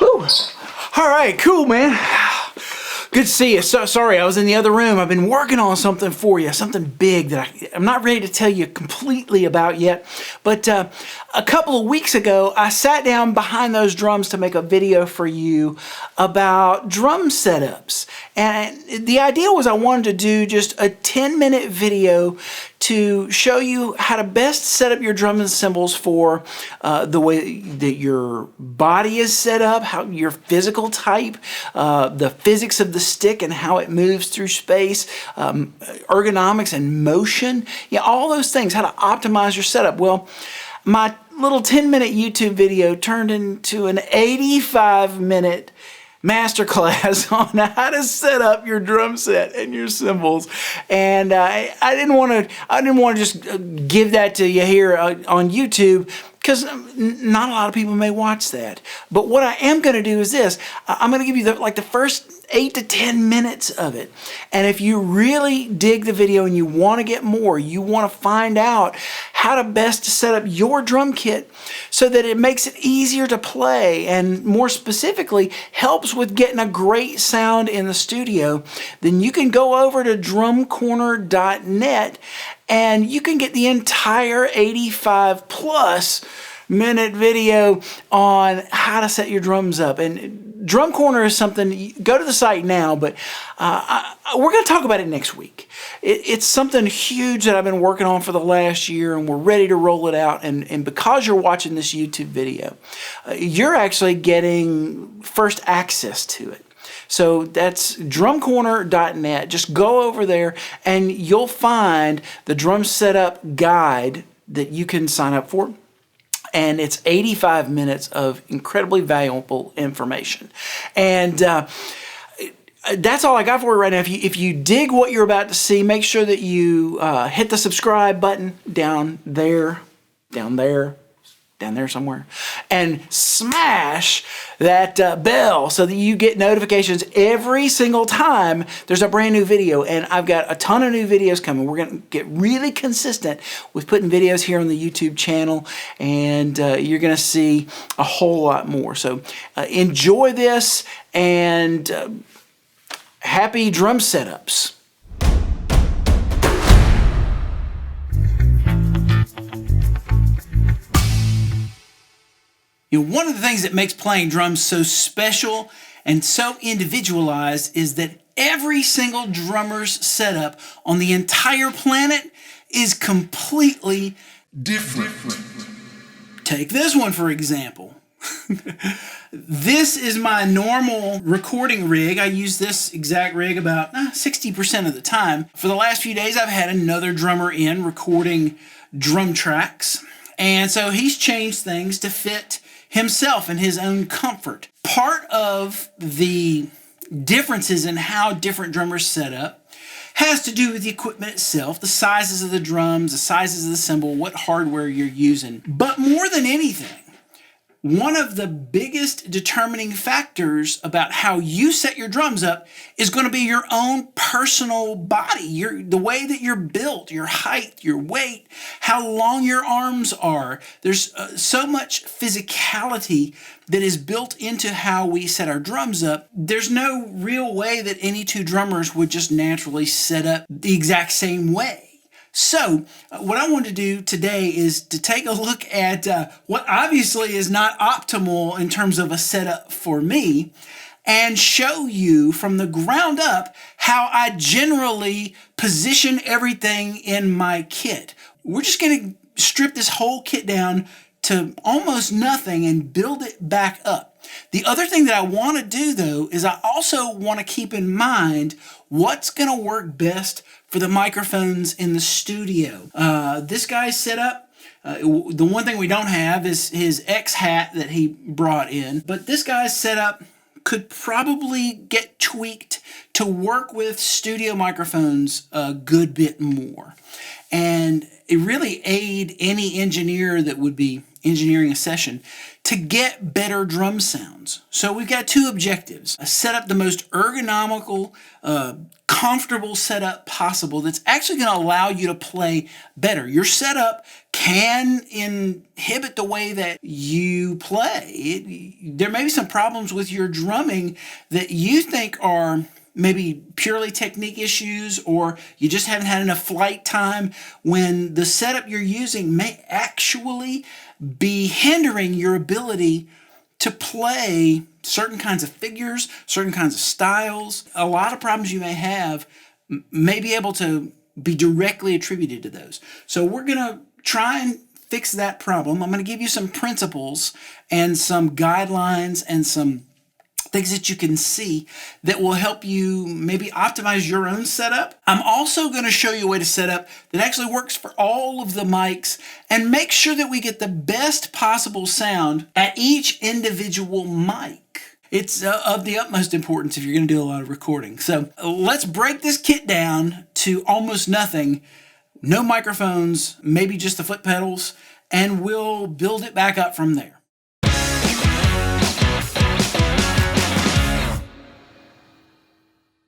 Whew. All right, cool, man. Good to see you. So sorry, I was in the other room. I've been working on something for you, something big that I'm not ready to tell you completely about yet. But a couple of weeks ago, I sat down behind those drums to make a video for you about drum setups. And the idea was I wanted to do just a 10-minute video to show you how to best set up your drum and cymbals for the way that your body is set up, how your physical type, the physics of the stick and how it moves through space, ergonomics and motion, all those things, how to optimize your setup. Well, my little 10-minute YouTube video turned into an 85-minute masterclass on how to set up your drum set and your cymbals, and I didn't want to just give that to you here on YouTube, because not a lot of people may watch that. But what I am going to do is this: I'm going to give you the first 8 to 10 minutes of it. And if you really dig the video and you want to get more, you want to find out how to best set up your drum kit so that it makes it easier to play and more specifically helps with getting a great sound in the studio, then you can go over to drumcorner.net and you can get the entire 85 plus minute video on how to set your drums up. And Drum Corner is something, go to the site now, but we're going to talk about it next week. It's something huge that I've been working on for the last year, and we're ready to roll it out. And because you're watching this YouTube video, you're actually getting first access to it. So that's drumcorner.net. Just go over there and you'll find the drum setup guide that you can sign up for. And it's 85 minutes of incredibly valuable information. And that's all I got for you right now. If you dig what you're about to see, make sure that you hit the subscribe button down there somewhere, and smash that bell so that you get notifications every single time there's a brand new video. And I've got a ton of new videos coming. We're going to get really consistent with putting videos here on the YouTube channel, and you're going to see a whole lot more. So enjoy this, and happy drum setups. One of the things that makes playing drums so special and so individualized is that every single drummer's setup on the entire planet is completely different. Take this one, for example. This is my normal recording rig. I use this exact rig about 60% of the time. For the last few days, I've had another drummer in recording drum tracks, and so he's changed things to fit himself and his own comfort. Part of the differences in how different drummers set up has to do with the equipment itself, the sizes of the drums, the sizes of the cymbal, what hardware you're using. But more than anything, one of the biggest determining factors about how you set your drums up is going to be your own personal body, the way that you're built, your height, your weight, how long your arms are. There's so much physicality that is built into how we set our drums up. There's no real way that any two drummers would just naturally set up the exact same way. So what I want to do today is to take a look at what obviously is not optimal in terms of a setup for me, and show you from the ground up how I generally position everything in my kit. We're just going to strip this whole kit down to almost nothing and build it back up. The other thing that I want to do, though, is I also want to keep in mind what's going to work best for the microphones in the studio. This guy's setup, the one thing we don't have is his X hat that he brought in, but this guy's setup could probably get tweaked to work with studio microphones a good bit more, and it really aid any engineer that would be engineering a session to get better drum sounds. So we've got two objectives: set up the most ergonomical, comfortable setup possible that's actually going to allow you to play better. Your setup can inhibit the way that you play. There may be some problems with your drumming that you think are maybe purely technique issues, or you just haven't had enough flight time, when the setup you're using may actually be hindering your ability to play certain kinds of figures, certain kinds of styles. A lot of problems you may have may be able to be directly attributed to those. So we're going to try and fix that problem. I'm going to give you some principles and some guidelines and some things that you can see that will help you maybe optimize your own setup. I'm also going to show you a way to set up that actually works for all of the mics and make sure that we get the best possible sound at each individual mic. It's of the utmost importance if you're going to do a lot of recording. So let's break this kit down to almost nothing. No microphones, maybe just the foot pedals, and we'll build it back up from there.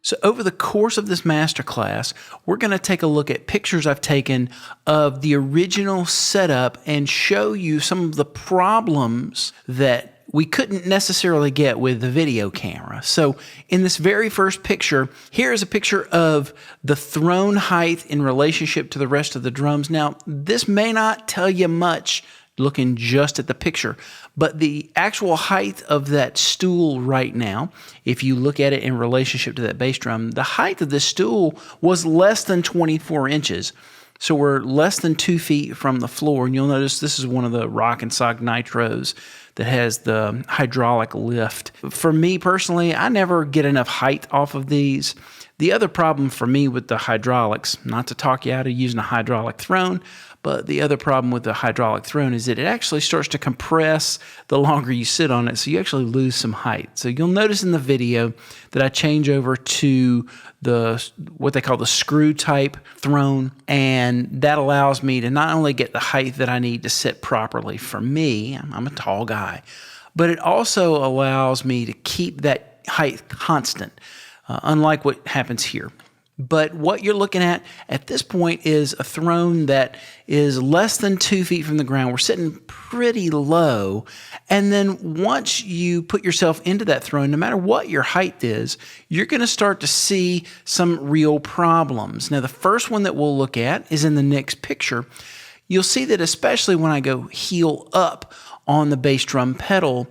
So over the course of this masterclass, we're going to take a look at pictures I've taken of the original setup and show you some of the problems that we couldn't necessarily get with the video camera. So in this very first picture, here is a picture of the throne height in relationship to the rest of the drums. Now, this may not tell you much looking just at the picture, but the actual height of that stool right now, if you look at it in relationship to that bass drum, the height of this stool was less than 24 inches. So we're less than 2 feet from the floor. And you'll notice this is one of the roc-n-soc nitros that has the hydraulic lift. For me personally, I never get enough height off of these. The other problem for me with the hydraulics, not to talk you out of using a hydraulic throne, but the other problem with the hydraulic throne is that it actually starts to compress the longer you sit on it, so you actually lose some height. So you'll notice in the video that I change over to what they call the screw type throne, and that allows me to not only get the height that I need to sit properly for me, I'm a tall guy, but it also allows me to keep that height constant, unlike what happens here. But what you're looking at this point is a throne that is less than 2 feet from the ground. We're sitting pretty low. And then once you put yourself into that throne, no matter what your height is, you're going to start to see some real problems. Now, the first one that we'll look at is in the next picture. You'll see that especially when I go heel up on the bass drum pedal,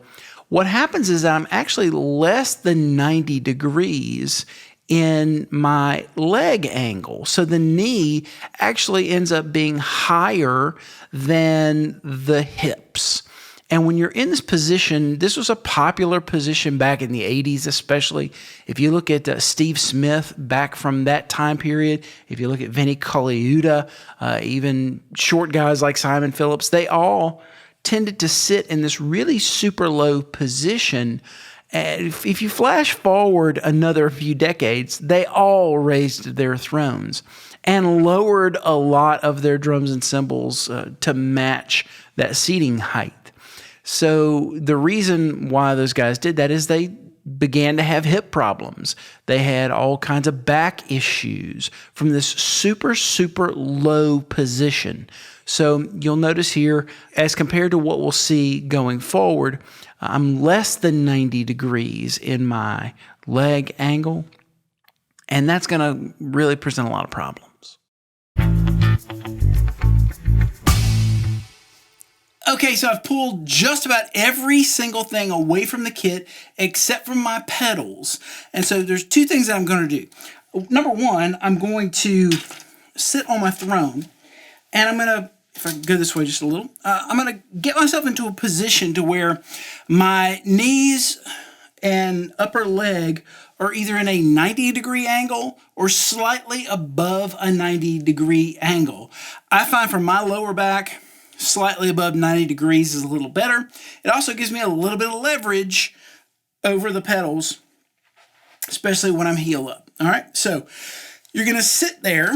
what happens is I'm actually less than 90 degrees in my leg angle. So the knee actually ends up being higher than the hips. And when you're in this position, this was a popular position back in the 80s, especially. If you look at Steve Smith back from that time period, if you look at Vinnie Colaiuta, even short guys like Simon Phillips, they all tended to sit in this really super low position. And if you flash forward another few decades, they all raised their thrones and lowered a lot of their drums and cymbals to match that seating height. So the reason why those guys did that is they began to have hip problems. They had all kinds of back issues from this super, super low position. So you'll notice here, as compared to what we'll see going forward, I'm less than 90 degrees in my leg angle, and that's going to really present a lot of problems. Okay, so I've pulled just about every single thing away from the kit except for my pedals. And so there's two things that I'm going to do. Number one, I'm going to sit on my throne, and I'm going to, if I can go this way just a little, I'm going to get myself into a position to where my knees and upper leg are either in a 90-degree angle or slightly above a 90-degree angle. I find for my lower back, slightly above 90 degrees is a little better. It also gives me a little bit of leverage over the pedals, especially when I'm heel up. All right, so you're going to sit there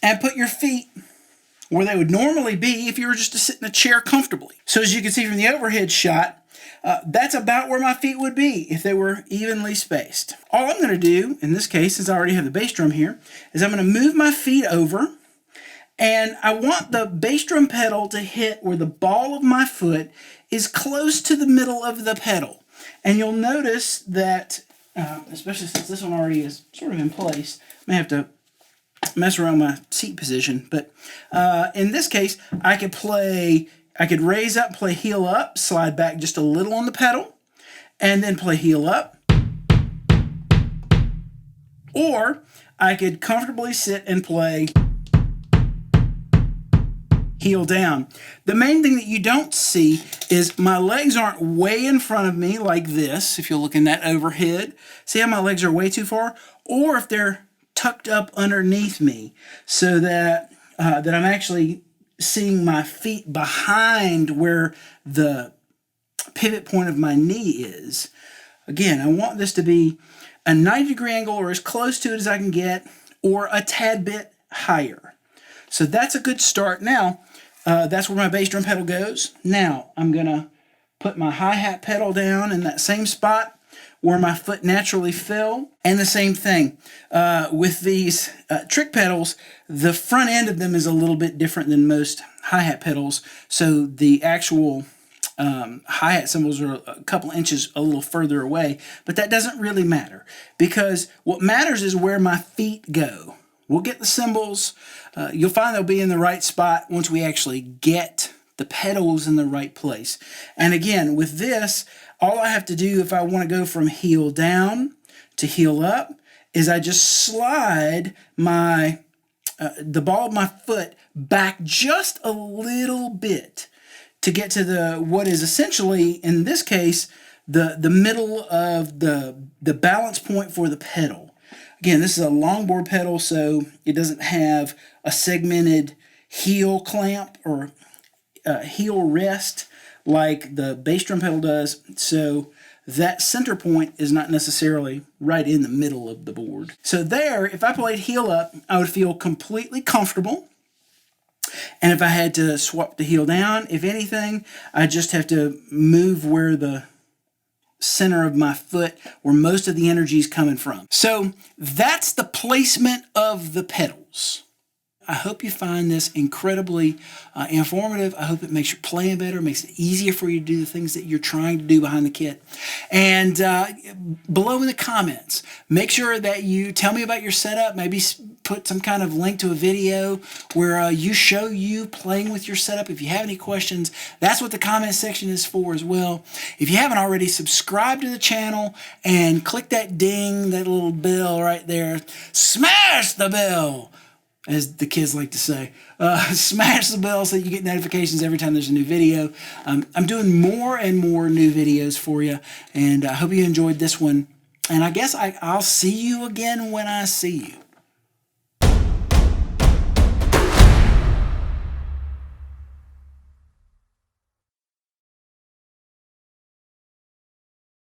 and put your feet where they would normally be if you were just to sit in a chair comfortably. So as you can see from the overhead shot, that's about where my feet would be if they were evenly spaced. All I'm going to do, in this case, since I already have the bass drum here, is I'm going to move my feet over, and I want the bass drum pedal to hit where the ball of my foot is close to the middle of the pedal. And you'll notice that, especially since this one already is sort of in place, I may have to mess around my seat position, but in this case, I could raise up, play heel up, slide back just a little on the pedal, and then play heel up. Or I could comfortably sit and play heel down. The main thing that you don't see is my legs aren't way in front of me like this, if you'll look in that overhead. See how my legs are way too far? Or if they're tucked up underneath me so that, that I'm actually seeing my feet behind where the pivot point of my knee is. Again, I want this to be a 90-degree angle or as close to it as I can get, or a tad bit higher. So that's a good start. Now, that's where my bass drum pedal goes. Now, I'm going to put my hi-hat pedal down in that same spot where my foot naturally fell. And the same thing with these trick pedals, the front end of them is a little bit different than most hi-hat pedals. So the actual hi-hat cymbals are a couple inches a little further away, but that doesn't really matter because what matters is where my feet go. We'll get the cymbals. You'll find they'll be in the right spot once we actually get the pedals in the right place. And again, with this, all I have to do if I want to go from heel down to heel up is I just slide my the ball of my foot back just a little bit to get to the what is essentially, in this case, the middle of the balance point for the pedal. Again, this is a longboard pedal, so it doesn't have a segmented heel clamp or heel rest like the bass drum pedal does, so that center point is not necessarily right in the middle of the board. So there, if I played heel up, I would feel completely comfortable. And if I had to swap the heel down, if anything, I just have to move where the center of my foot, where most of the energy is coming from. So that's the placement of the pedals. I hope you find this incredibly informative. I hope it makes your playing better, makes it easier for you to do the things that you're trying to do behind the kit. And below in the comments, make sure that you tell me about your setup, maybe put some kind of link to a video where you show you playing with your setup. If you have any questions, that's what the comment section is for as well. If you haven't already, subscribe to the channel and click that ding, that little bell right there. Smash the bell, as the kids like to say. Smash the bell so that you get notifications every time there's a new video. I'm doing more and more new videos for you, and I hope you enjoyed this one. And I guess I'll see you again when I see you.